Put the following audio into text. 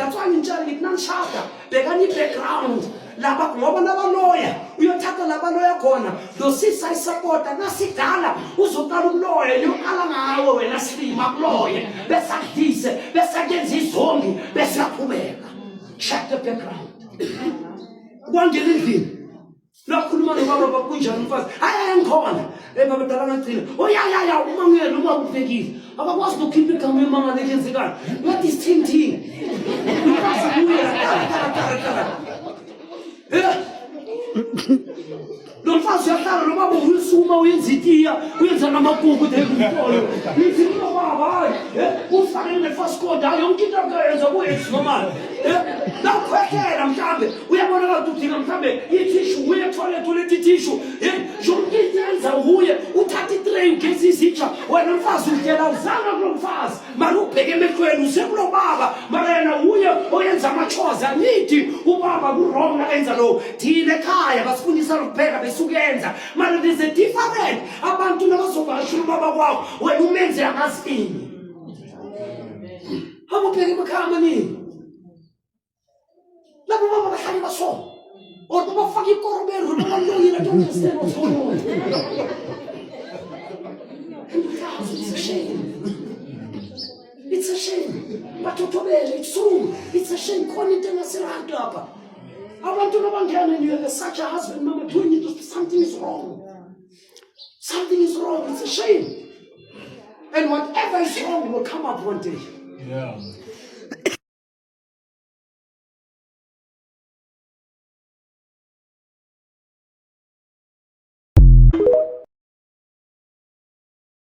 that's why ngitshela ngithi nanishada bekani background laba ngoba nabaloya uyothatha labaloya khona dosisa isupporta nasidala uzoqala ukuloya yoqala ngawe wena silima kuloye bese akudise bese akenza izongi bese aqhubeka check the background kwangena endlini lakhuluma nobaba bakunjani mfazi hayi ngikhona baba dala ngagcina ya umangele uma ubhekile abakwazi ukukhipha igama emama lekenzekana what is ting lo mfazi uyahlala nobaba uyisuma uyenza itiya uyenza namagugu tekutolo nithi nobaba hayi ufanele ne-first code hayi yonke into akayenza ku-ex nomali nakukhwehlela mhlawumbe uyabonakala ukuthi udinga mhlawumbe ithishu uye etoilet uletha ithishu yonke into yenza uye uthatha itray ugeza izitsha wena mfazi udyela uzanga kulo mfazi mari ubheke emehlweni usekulo baba mara yena uye oyenza amachoza nithi ubaba kurong nakenza lo thina ekhaya basifundisa lokupheka besukuyenza mara there's a different abantu nabazovashula ubaba kwakho wena umenze amazini abubheke emakhaya amaningi labo baba bahlale baso or bafaka ikorobero babalungile don't understand what's going on. It's a shame. It's a shame. Batotobele, it's true. It's a shame. Konite naserantu hapa. Abantu nabangena and you have such a husband, mama, doing it, something is wrong. Something is wrong. It's a shame. And whatever is wrong will come up one day. Yeah.